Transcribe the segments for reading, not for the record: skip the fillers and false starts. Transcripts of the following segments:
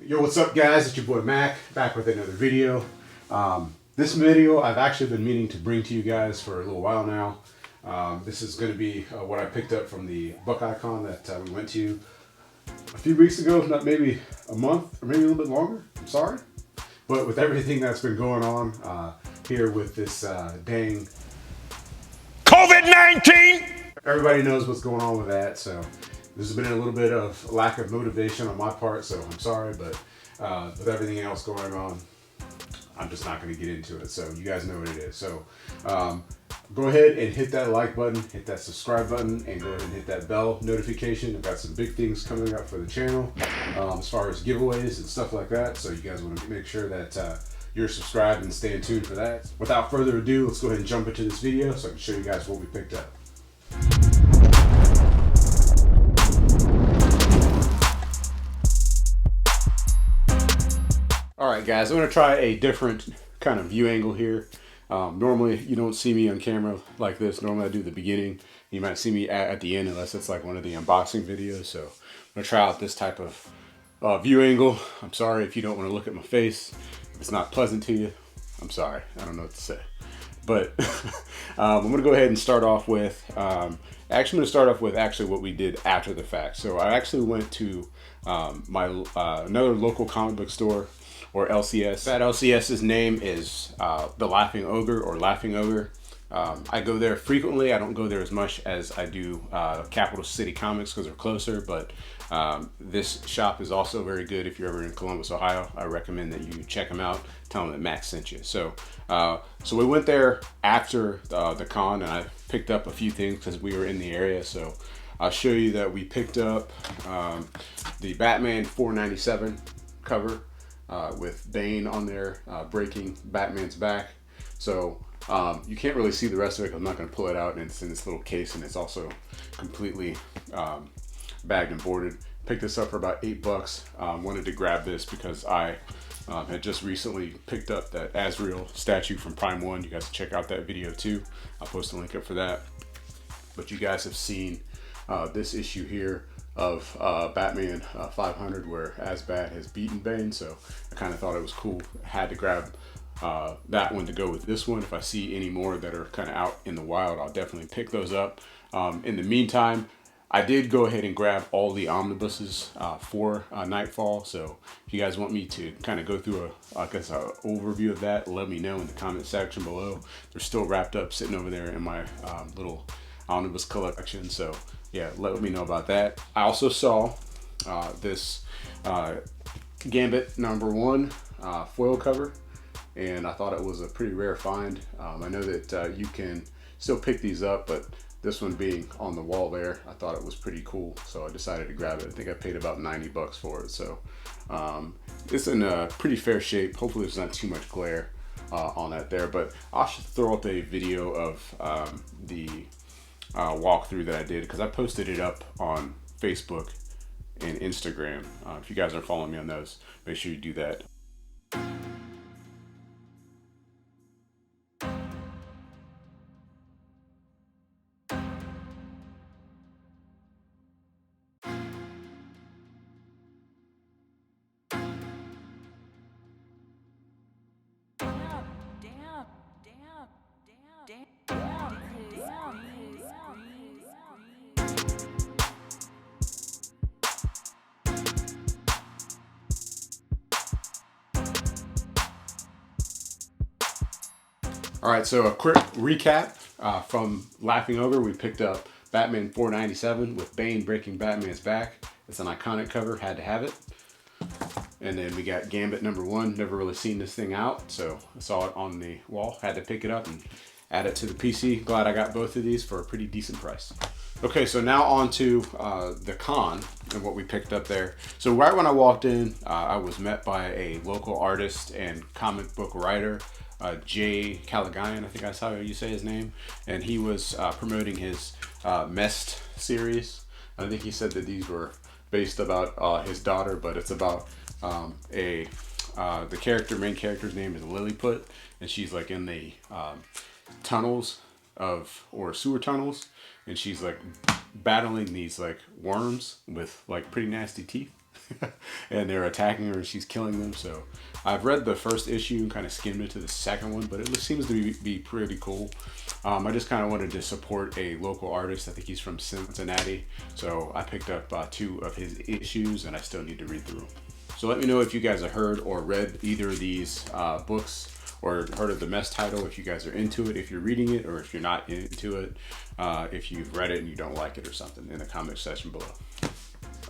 Yo, what's up guys? It's your boy Mac, back with another video. This video I've actually been meaning to bring to you guys for a little while now. This is going to be what I picked up from the Buckeye Con that we went to a few weeks ago, if not maybe a month or maybe a little bit longer. I'm sorry. But with everything that's been going on here with this dang COVID-19, everybody knows what's going on with that. So there's been a little bit of lack of motivation on my part, so I'm sorry, but with everything else going on, I'm just not going to get into it. So you guys know what it is. So go ahead and hit that like button, hit that subscribe button, and go ahead and hit that bell notification. I've got some big things coming up for the channel as far as giveaways and stuff like that. So you guys want to make sure that you're subscribed and stay tuned for that. Without further ado, let's go ahead and jump into this video so I can show you guys what we picked up. Alright guys, I'm going to try a different kind of view angle here. Normally you don't see me on camera like this. Normally I do the beginning. You might see me at the end unless it's like one of the unboxing videos. So I'm going to try out this type of view angle. I'm sorry if you don't want to look at my face. If it's not pleasant to you, I'm sorry. I don't know what to say. But I'm going to go ahead and start off with, actually what we did after the fact. So I actually went to another local comic book store, or LCS. That LCS's name is the Laughing Ogre, or Laughing Ogre. I go there frequently. I don't go there as much as I do Capital City Comics because they're closer, but this shop is also very good. If you're ever in Columbus, Ohio, I recommend that you check them out. Tell them that Max sent you. So so we went there after the con, and I picked up a few things because we were in the area. So I'll show you that we picked up the Batman 497 cover with Bane on there breaking Batman's back. So you can't really see the rest of it because I'm not going to pull it out, and it's in this little case, and it's also completely bagged and boarded. Picked this up for about $8. Wanted to grab this because I had just recently picked up that Azrael statue from Prime 1. You guys can check out that video too. I'll post a link up for that. But you guys have seen this issue here of Batman 500 where Azbat has beaten Bane, so I kind of thought it was cool. I had to grab that one to go with this one. If I see any more that are kind of out in the wild, I'll definitely pick those up. In the meantime, I did go ahead and grab all the omnibuses for Nightfall, so if you guys want me to kind of go through an overview of that, let me know in the comment section below. They're still wrapped up, sitting over there in my little omnibus collection, so yeah, let me know about that. I also saw this Gambit #1 foil cover, and I thought it was a pretty rare find. I know that you can still pick these up, but this one being on the wall there, I thought it was pretty cool, so I decided to grab it. I think I paid about 90 bucks for it, so it's in a pretty fair shape. Hopefully there's not too much glare on that there, but I'll throw up a video of the walkthrough that I did, because I posted it up on Facebook and Instagram. If you guys are following me on those, make sure you do that. All right, so a quick recap from Laughing Ogre. We picked up Batman 497 with Bane breaking Batman's back. It's an iconic cover, had to have it. And then we got Gambit #1. Never really seen this thing out, so I saw it on the wall, had to pick it up and add it to the PC. Glad I got both of these for a pretty decent price. Okay, so now on to the con and what we picked up there. So right when I walked in, I was met by a local artist and comic book writer, Jay Callaghan, I think that's how you say his name, and he was promoting his Mest series. I think he said that these were based about his daughter, but it's about the main character's name is Lilliput, and she's like in the tunnels or sewer tunnels, and she's like battling these like worms with like pretty nasty teeth. and they're attacking her and she's killing them. So I've read the first issue and kind of skimmed into the second one, but it seems to be pretty cool. I just kind of wanted to support a local artist. I think he's from Cincinnati. So I picked up 2 of his issues and I still need to read through them. So let me know if you guys have heard or read either of these books, or heard of the mess title, if you guys are into it, if you're reading it, or if you're not into it, if you've read it and you don't like it or something, in the comment section below.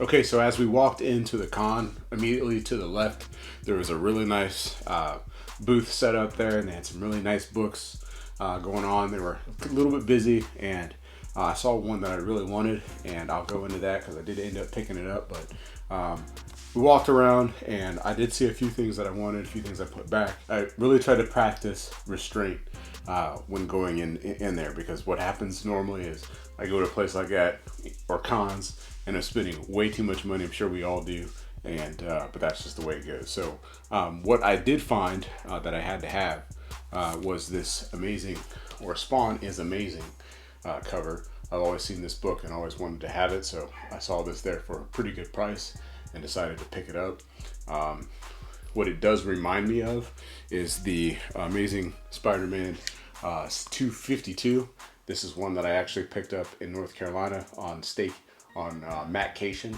Okay, so as we walked into the con, immediately to the left, there was a really nice booth set up there, and they had some really nice books going on. They were a little bit busy, and I saw one that I really wanted, and I'll go into that because I did end up picking it up. But we walked around and I did see a few things that I wanted, a few things I put back. I really tried to practice restraint when going in there, because what happens normally is I go to a place like that, or cons, and I'm spending way too much money. I'm sure we all do, and but that's just the way it goes. So what I did find that I had to have was this amazing, or Spawn is Amazing cover. I've always seen this book and always wanted to have it, so I saw this there for a pretty good price and decided to pick it up. What it does remind me of is the Amazing Spider-Man 252. This is one that I actually picked up in North Carolina on Maccation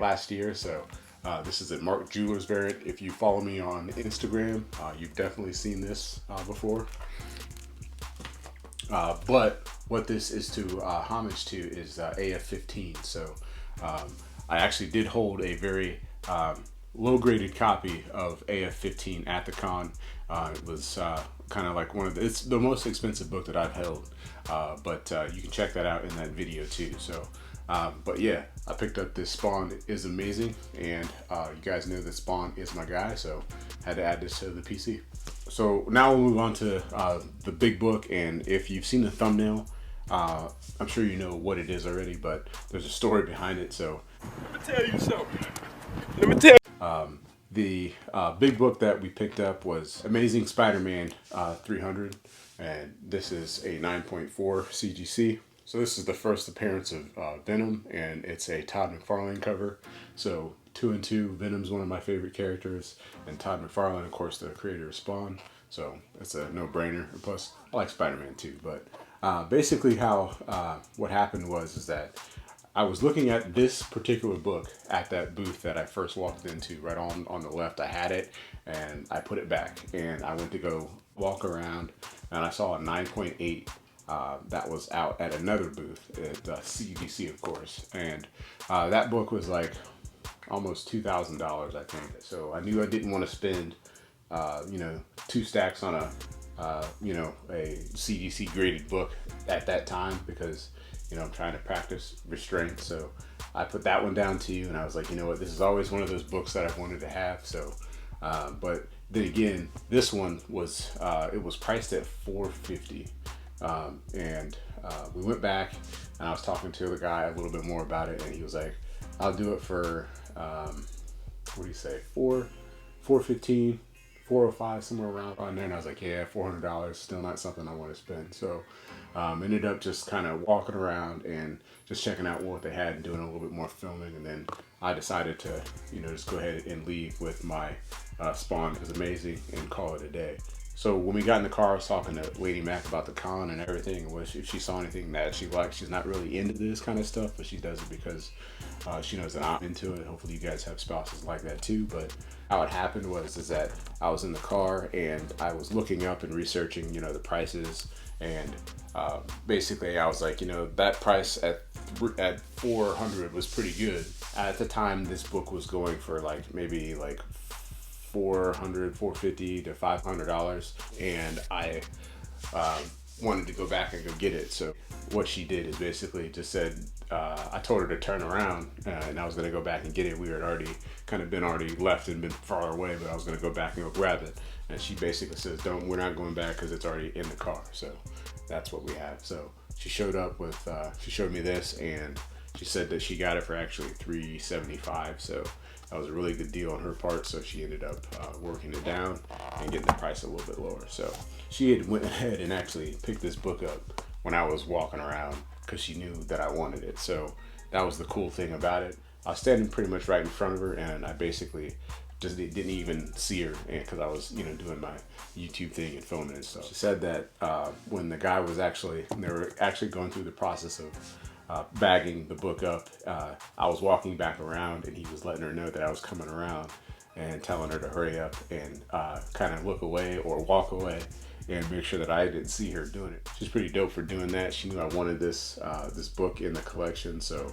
last year. So this is a Mark Jewelers variant. If you follow me on Instagram, you've definitely seen this before. But what this is to homage to is AF-15. So I actually did hold a very low-graded copy of AF-15 at the con. It was kind of like it's the most expensive book that I've held, but you can check that out in that video too. So, but yeah, I picked up this Spawn is Amazing, and you guys know that Spawn is my guy, so had to add this to the PC. So now we'll move on to the big book, and if you've seen the thumbnail, I'm sure you know what it is already, but there's a story behind it. So let me tell you something. Let me tell you. The big book that we picked up was Amazing Spider-Man 300, and this is a 9.4 CGC. So this is the first appearance of Venom, and it's a Todd McFarlane cover. So 2 and 2, Venom's one of my favorite characters, and Todd McFarlane, of course, the creator of Spawn. So it's a no-brainer. And plus, I like Spider-Man too. But basically, what happened is that I was looking at this particular book at that booth that I first walked into. Right on the left, I had it, and I put it back, and I went to go walk around, and I saw a 9.8 that was out at another booth at CGC, of course, and that book was like almost $2,000, I think. So I knew I didn't want to spend 2 stacks on a CGC graded book at that time, because I'm trying to practice restraint. So I put that one down too, and I was like, you know what, this is always one of those books that I've wanted to have. So but then again, this one was it was priced at $450, and we went back and I was talking to the guy a little bit more about it, and he was like, I'll do it for what do you say, $415, $405, somewhere around on there. And I was like, yeah, $400, still not something I want to spend. So ended up just kind of walking around and just checking out what they had and doing a little bit more filming. And then I decided to, just go ahead and leave with my Spawn is Amazing and call it a day. So when we got in the car, I was talking to Lady Mac about the con and everything, and if she saw anything that she liked. She's not really into this kind of stuff, but she does it because she knows that I'm into it. Hopefully you guys have spouses like that too. But how it happened is that I was in the car and I was looking up and researching, the prices, and basically I was like, that price at 400 was pretty good. At the time, this book was going for maybe $400, $450 to $500, and I wanted to go back and go get it. So what she did is basically just said, I told her to turn around, and I was going to go back and get it. We had already left and been far away, but I was going to go back and go grab it. And she basically says, we're not going back because it's already in the car. So that's what we have. So she showed up with, she showed me this, and she said that she got it for actually $375. So that was a really good deal on her part. So she ended up working it down and getting the price a little bit lower. So she had went ahead and actually picked this book up when I was walking around because she knew that I wanted it. So that was the cool thing about it. I was standing pretty much right in front of her, and I basically just didn't even see her because I was, doing my YouTube thing and filming and stuff. She said that when they were actually going through the process of bagging the book up, I was walking back around, and he was letting her know that I was coming around and telling her to hurry up and kind of look away or walk away and make sure that I didn't see her doing it. She's pretty dope for doing that. She knew I wanted this book in the collection, so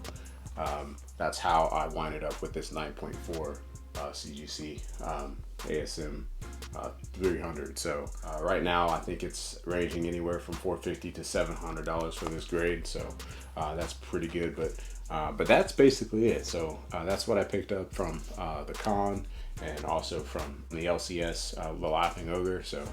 that's how I winded up with this 9.4 CGC ASM 300. So right now I think it's ranging anywhere from $450 to $700 for this grade, so that's pretty good. But that's basically it. So that's what I picked up from the con, and also from the LCS, The Laughing Ogre. So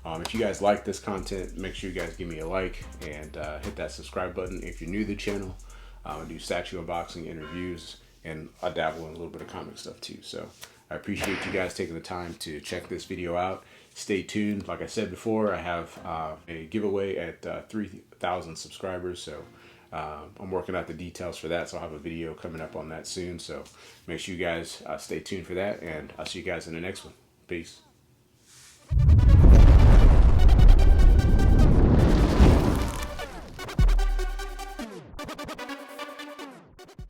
if you guys like this content, make sure you guys give me a like and hit that subscribe button. If you're new to the channel, I do statue unboxing and reviews, and I dabble in a little bit of comic stuff too. So I appreciate you guys taking the time to check this video out. Stay tuned. Like I said before, I have a giveaway at 3,000 subscribers. So I'm working out the details for that. So I'll have a video coming up on that soon. So make sure you guys stay tuned for that, and I'll see you guys in the next one. Peace.